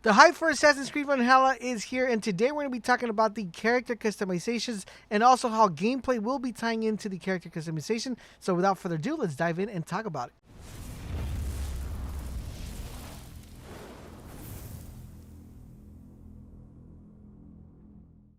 The hype for Assassin's Creed Valhalla is here, and today we're going to be talking about the character customizations and also how gameplay will be tying into the character customization. So without further ado, let's dive in and talk about it.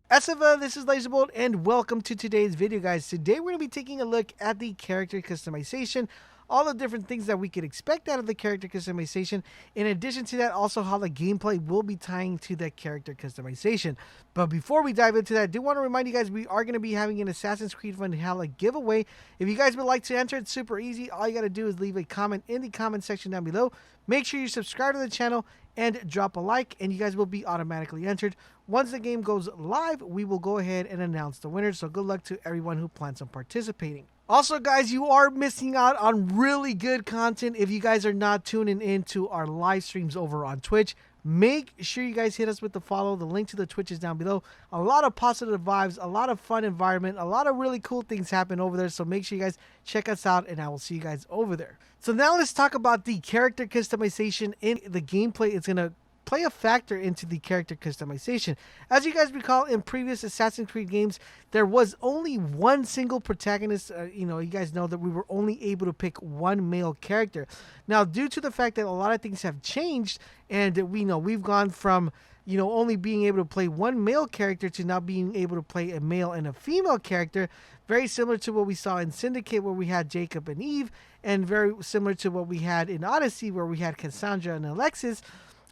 This is LaserBolt, and welcome to today's video, guys. Today we're going to be taking a look at the character customization, all the different things that we could expect out of the character customization. In addition to that, also how the gameplay will be tying to that character customization. But before we dive into that, I do want to remind you guys we are going to be having an Assassin's Creed Valhalla giveaway. If you guys would like to enter, it's super easy. All you got to do is leave a comment in the comment section down below. Make sure you subscribe to the channel and drop a like, and you guys will be automatically entered. Once the game goes live, we will go ahead and announce the winners. So good luck to everyone who plans on participating. Also, guys, you are missing out on really good content if you guys are not tuning into our live streams over on Twitch. Make sure you guys hit us with the follow. The link to the Twitch is down below. A lot of positive vibes, a lot of fun environment, a lot of really cool things happen over there. So make sure you guys check us out, and I will see you guys over there. So now let's talk about the character customization in the gameplay. It's going to play a factor into the character customization. As you guys recall, in previous Assassin's Creed games, there was only one single protagonist. You guys know that we were only able to pick one male character. Now, due to the fact that a lot of things have changed, and we've gone from only being able to play one male character to now being able to play a male and a female character, very similar to what we saw in Syndicate, where we had Jacob and Eve, and very similar to what we had in Odyssey, where we had Cassandra and Alexis.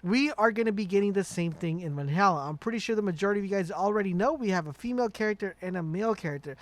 We are going to be getting the same thing in Valhalla. I'm pretty sure the majority of you guys already know we have a female character and a male character.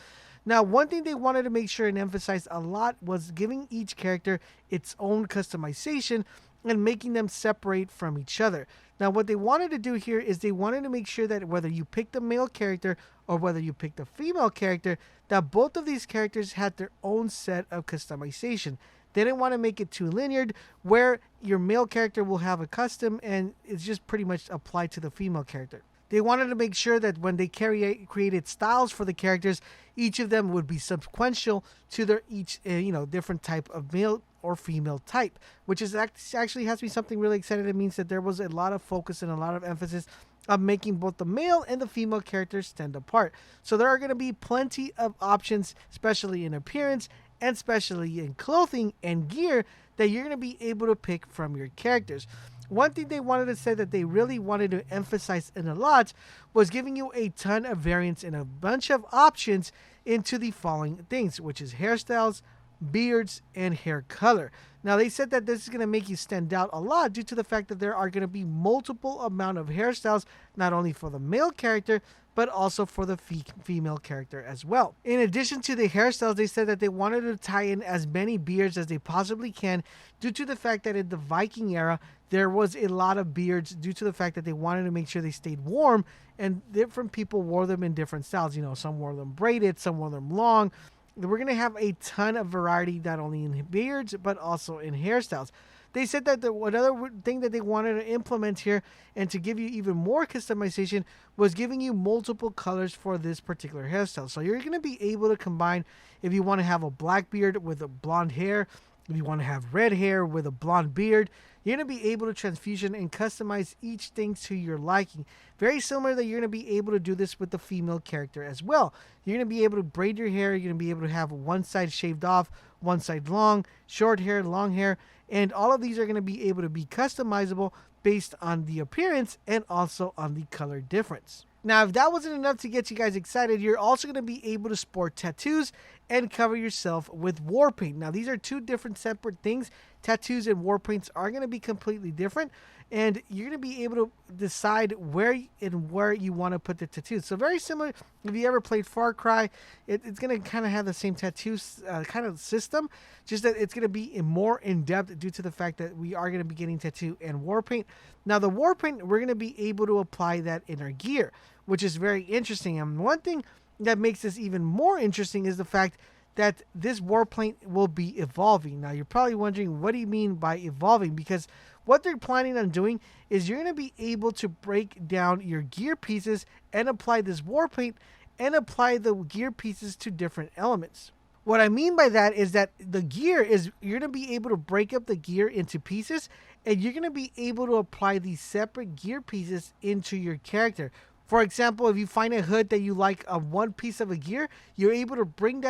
Now, one thing they wanted to make sure and emphasize a lot was giving each character its own customization and making them separate from each other. Now, what they wanted to do here is they wanted to make sure that whether you pick the male character or whether you pick the female character, that both of these characters had their own set of customization. They didn't want to make it too linear, where your male character will have a custom and it's just pretty much applied to the female character. They wanted to make sure that when they created styles for the characters, each of them would be sequential to their each different type of male or female type, which is actually has to be something really exciting. It means that there was a lot of focus and a lot of emphasis on making both the male and the female characters stand apart. So there are going to be plenty of options, especially in appearance and especially in clothing and gear, that you're going to be able to pick from your characters. One thing they wanted to say that they really wanted to emphasize in a lot was giving you a ton of variants and a bunch of options into the following things, which is hairstyles, beards, and hair color. Now, they said that this is going to make you stand out a lot due to the fact that there are going to be multiple amount of hairstyles, not only for the male character, but also for the female character as well. In addition to the hairstyles, they said that they wanted to tie in as many beards as they possibly can, due to the fact that in the Viking era, there was a lot of beards due to the fact that they wanted to make sure they stayed warm, and different people wore them in different styles. Some wore them braided, some wore them long. We're going to have a ton of variety, not only in beards, but also in hairstyles. They said that another thing that they wanted to implement here and to give you even more customization was giving you multiple colors for this particular hairstyle. So you're going to be able to combine, if you want to have a black beard with a blonde hair, if you want to have red hair with a blonde beard, you're going to be able to transfusion and customize each thing to your liking. Very similar that you're going to be able to do this with the female character as well. You're going to be able to braid your hair. You're going to be able to have one side shaved off, one side long, short hair, long hair. And all of these are going to be able to be customizable based on the appearance and also on the color difference. Now, if that wasn't enough to get you guys excited, you're also going to be able to sport tattoos and cover yourself with war paint. Now, these are two different separate things. Tattoos and war paints are going to be completely different, and you're going to be able to decide where you want to put the tattoos. So very similar, if you ever played Far Cry, it's going to kind of have the same tattoo kind of system, just that it's going to be more in-depth due to the fact that we are going to be getting tattoo and war paint. Now, the war paint, we're going to be able to apply that in our gear, which is very interesting. And one thing that makes this even more interesting is the fact that this war paint will be evolving. Now, you're probably wondering, what do you mean by evolving? Because what they're planning on doing is you're going to be able to break down your gear pieces and apply this war paint and apply the gear pieces to different elements. What I mean by that is that the gear is, you're going to be able to break up the gear into pieces and you're going to be able to apply these separate gear pieces into your character. For example, if you find a hood that you like of one piece of a gear, you're able to bring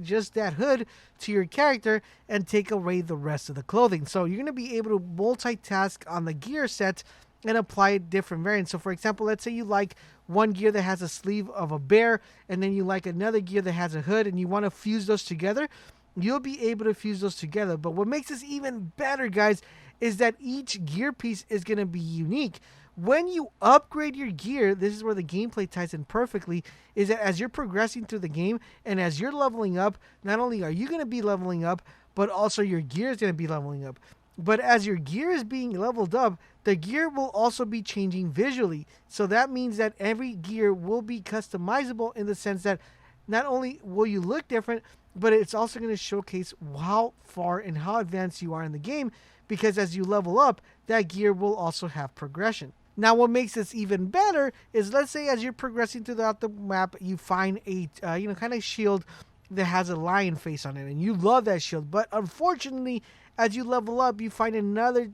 just that hood to your character and take away the rest of the clothing. So you're going to be able to multitask on the gear set and apply different variants. So for example, let's say you like one gear that has a sleeve of a bear, and then you like another gear that has a hood, and you want to fuse those together, you'll be able to fuse those together. But what makes this even better, guys, is that each gear piece is going to be unique. When you upgrade your gear, this is where the gameplay ties in perfectly, is that as you're progressing through the game and as you're leveling up, not only are you going to be leveling up, but also your gear is going to be leveling up. But as your gear is being leveled up, the gear will also be changing visually. So that means that every gear will be customizable in the sense that not only will you look different, but it's also going to showcase how far and how advanced you are in the game, because as you level up, that gear will also have progression. Now, what makes this even better is, let's say as you're progressing throughout the map, you find a kind of shield that has a lion face on it, and you love that shield. But unfortunately, as you level up, you find another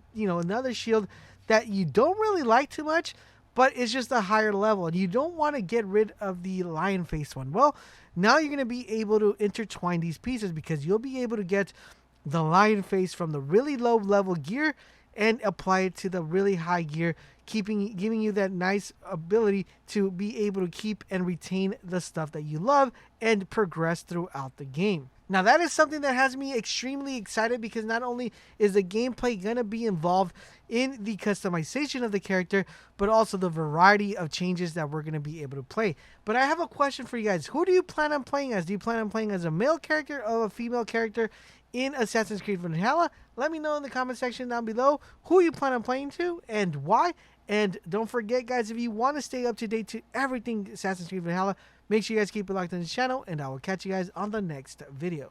shield that you don't really like too much, but it's just a higher level, and you don't want to get rid of the lion face one. Well, now you're going to be able to intertwine these pieces, because you'll be able to get the lion face from the really low level gear and apply it to the really high gear, giving you that nice ability to be able to keep and retain the stuff that you love and progress throughout the game. Now, that is something that has me extremely excited, because not only is the gameplay going to be involved in the customization of the character, but also the variety of changes that we're going to be able to play. But I have a question for you guys. Who do you plan on playing as? Do you plan on playing as a male character or a female character in Assassin's Creed Valhalla? Let me know in the comment section down below who you plan on playing to and why. And don't forget, guys, if you want to stay up to date to everything Assassin's Creed Valhalla, make sure you guys keep it locked on this channel, and I will catch you guys on the next video.